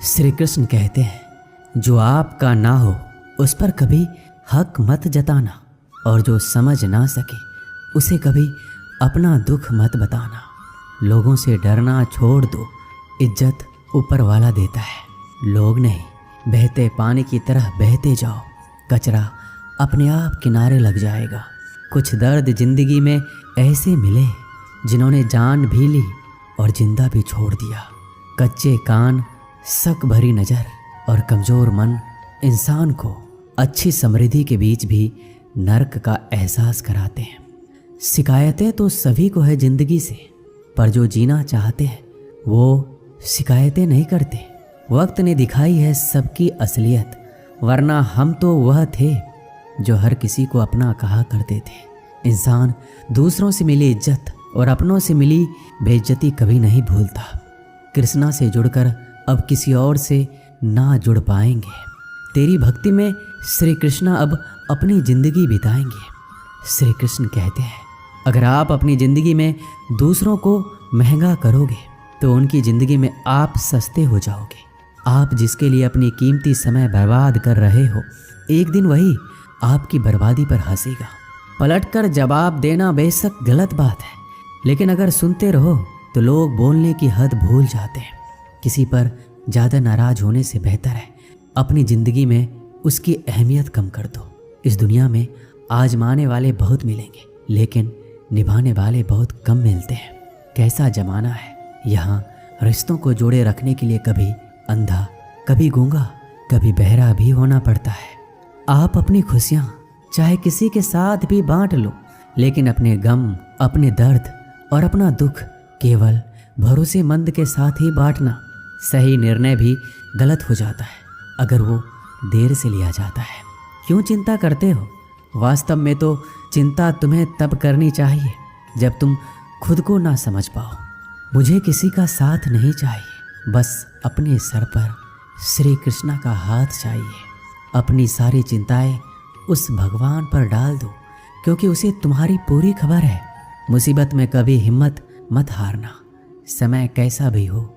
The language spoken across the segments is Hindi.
श्री कृष्ण कहते हैं, जो आपका ना हो उस पर कभी हक मत जताना, और जो समझ ना सके उसे कभी अपना दुख मत बताना। लोगों से डरना छोड़ दो, इज्जत ऊपर वाला देता है, लोग नहीं। बहते पानी की तरह बहते जाओ, कचरा अपने आप किनारे लग जाएगा। कुछ दर्द जिंदगी में ऐसे मिले जिन्होंने जान भी ली और जिंदा भी छोड़ दिया। कच्चे कान, शक भरी नज़र और कमज़ोर मन इंसान को अच्छी समृद्धि के बीच भी नर्क का एहसास कराते हैं। शिकायतें तो सभी को है ज़िंदगी से, पर जो जीना चाहते हैं वो शिकायतें नहीं करते। वक्त ने दिखाई है सबकी असलियत, वरना हम तो वह थे जो हर किसी को अपना कहा करते थे। इंसान दूसरों से मिली इज्जत और अपनों से मिली बेइज्जती कभी नहीं भूलता। कृष्णा से जुड़कर अब किसी और से ना जुड़ पाएंगे। तेरी भक्ति में श्री कृष्णा अब अपनी ज़िंदगी बिताएंगे। श्री कृष्ण कहते हैं, अगर आप अपनी ज़िंदगी में दूसरों को महंगा करोगे तो उनकी ज़िंदगी में आप सस्ते हो जाओगे। आप जिसके लिए अपनी कीमती समय बर्बाद कर रहे हो, एक दिन वही आपकी बर्बादी पर हंसेगा। पलटकर जवाब देना बेशक गलत बात है, लेकिन अगर सुनते रहो तो लोग बोलने की हद भूल जाते हैं। किसी पर ज़्यादा नाराज होने से बेहतर है अपनी ज़िंदगी में उसकी अहमियत कम कर दो। इस दुनिया में आजमाने वाले बहुत मिलेंगे, लेकिन निभाने वाले बहुत कम मिलते हैं। कैसा ज़माना है, यहाँ रिश्तों को जोड़े रखने के लिए कभी अंधा, कभी गूंगा, कभी बहरा भी होना पड़ता है। आप अपनी खुशियाँ चाहे किसी के साथ भी बांट लो, लेकिन अपने गम, अपने दर्द और अपना दुख केवल भरोसेमंद के साथ ही बांटना। सही निर्णय भी गलत हो जाता है अगर वो देर से लिया जाता है। क्यों चिंता करते हो? वास्तव में तो चिंता तुम्हें तब करनी चाहिए जब तुम खुद को ना समझ पाओ। मुझे किसी का साथ नहीं चाहिए, बस अपने सर पर श्री कृष्णा का हाथ चाहिए। अपनी सारी चिंताएं उस भगवान पर डाल दो, क्योंकि उसे तुम्हारी पूरी खबर है। मुसीबत में कभी हिम्मत मत हारना। समय कैसा भी हो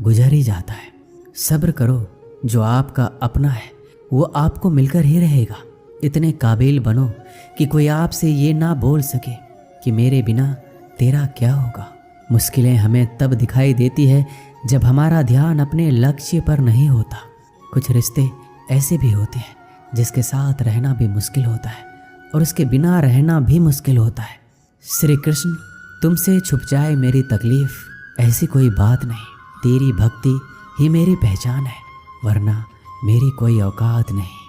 गुजर ही जाता है। सब्र करो, जो आपका अपना है वो आपको मिलकर ही रहेगा। इतने काबिल बनो कि कोई आपसे ये ना बोल सके कि मेरे बिना तेरा क्या होगा। मुश्किलें हमें तब दिखाई देती है जब हमारा ध्यान अपने लक्ष्य पर नहीं होता। कुछ रिश्ते ऐसे भी होते हैं जिसके साथ रहना भी मुश्किल होता है और उसके बिना रहना भी मुश्किल होता है। श्री कृष्ण, तुमसे छुप जाए मेरी तकलीफ, ऐसी कोई बात नहीं। तेरी भक्ति ही मेरी पहचान है, वरना मेरी कोई औकात नहीं।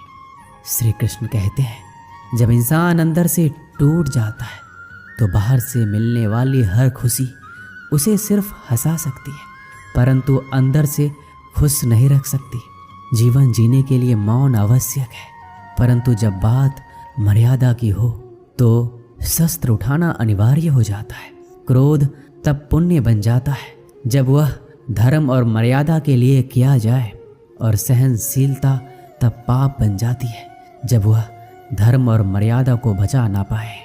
श्री कृष्ण कहते हैं, जब इंसान अंदर से टूट जाता है तो बाहर से मिलने वाली हर खुशी उसे सिर्फ हंसा सकती है, परंतु अंदर से खुश नहीं रख सकती। जीवन जीने के लिए मौन आवश्यक है, परंतु जब बात मर्यादा की हो तो शस्त्र उठाना अनिवार्य हो जाता है। क्रोध तब पुण्य बन जाता है जब वह धर्म और मर्यादा के लिए किया जाए, और सहनशीलता तब पाप बन जाती है जब वह धर्म और मर्यादा को बचा ना पाए।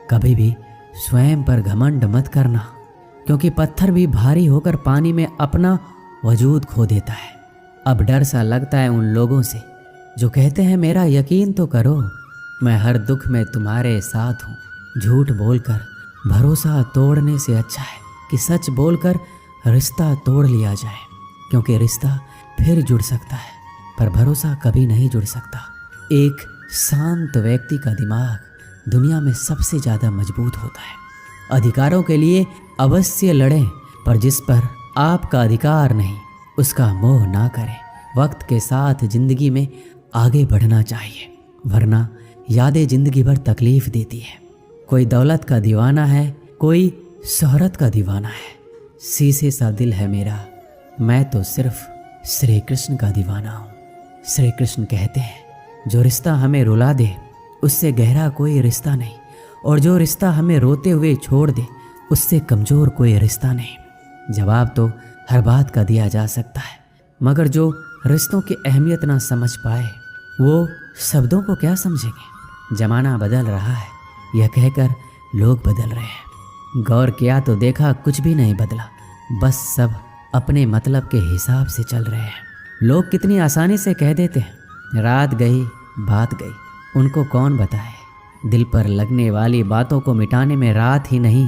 कभी भी स्वयं पर घमंड मत करना, क्योंकि पत्थर भी भारी होकर पानी में अपना वजूद खो देता है। अब डर सा लगता है उन लोगों से जो कहते हैं, मेरा यकीन तो करो, मैं हर दुख में तुम्हारे साथ हूँ। झूठ बोलकर भरोसा तोड़ने से अच्छा है कि सच बोलकर रिश्ता तोड़ लिया जाए, क्योंकि रिश्ता फिर जुड़ सकता है पर भरोसा कभी नहीं जुड़ सकता। एक शांत व्यक्ति का दिमाग दुनिया में सबसे ज़्यादा मजबूत होता है। अधिकारों के लिए अवश्य लड़ें, पर जिस पर आपका अधिकार नहीं उसका मोह ना करें। वक्त के साथ जिंदगी में आगे बढ़ना चाहिए, वरना यादें जिंदगी भर तकलीफ देती है। कोई दौलत का दीवाना है, कोई शोहरत का दीवाना है। शीशे सा दिल है मेरा, मैं तो सिर्फ श्री कृष्ण का दीवाना हूँ। श्री कृष्ण कहते हैं, जो रिश्ता हमें रुला दे उससे गहरा कोई रिश्ता नहीं, और जो रिश्ता हमें रोते हुए छोड़ दे उससे कमज़ोर कोई रिश्ता नहीं। जवाब तो हर बात का दिया जा सकता है, मगर जो रिश्तों की अहमियत ना समझ पाए वो शब्दों को क्या समझेंगे। ज़माना बदल रहा है यह कहकर लोग बदल रहे हैं। गौर किया तो देखा कुछ भी नहीं बदला, बस सब अपने मतलब के हिसाब से चल रहे हैं। लोग कितनी आसानी से कह देते हैं रात गई बात गई, उनको कौन बताए। दिल पर लगने वाली बातों को मिटाने में रात ही नहीं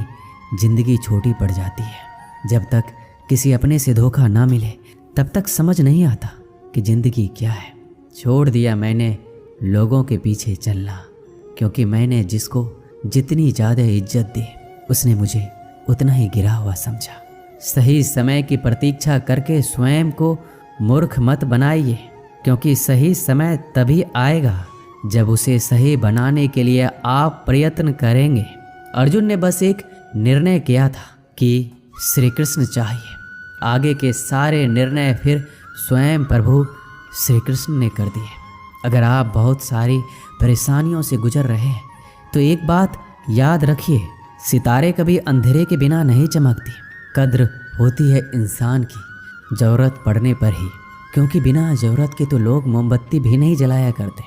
जिंदगी छोटी पड़ जाती है। जब तक किसी अपने से धोखा ना मिले तब तक समझ नहीं आता कि जिंदगी क्या है। छोड़ दिया मैंने लोगों के पीछे चलना, क्योंकि मैंने जिसको जितनी ज़्यादा इज्जत दी उसने मुझे उतना ही गिरा हुआ समझा। सही समय की प्रतीक्षा करके स्वयं को मूर्ख मत बनाइए, क्योंकि सही समय तभी आएगा जब उसे सही बनाने के लिए आप प्रयत्न करेंगे। अर्जुन ने बस एक निर्णय किया था कि श्री कृष्ण चाहिए। आगे के सारे निर्णय फिर स्वयं प्रभु श्री कृष्ण ने कर दिए। अगर आप बहुत सारी परेशानियों से गुजर रहे हैं तो एक बात याद रखिए, सितारे कभी अंधेरे के बिना नहीं चमकती। कद्र होती है इंसान की ज़रूरत पड़ने पर ही, क्योंकि बिना ज़रूरत के तो लोग मोमबत्ती भी नहीं जलाया करते।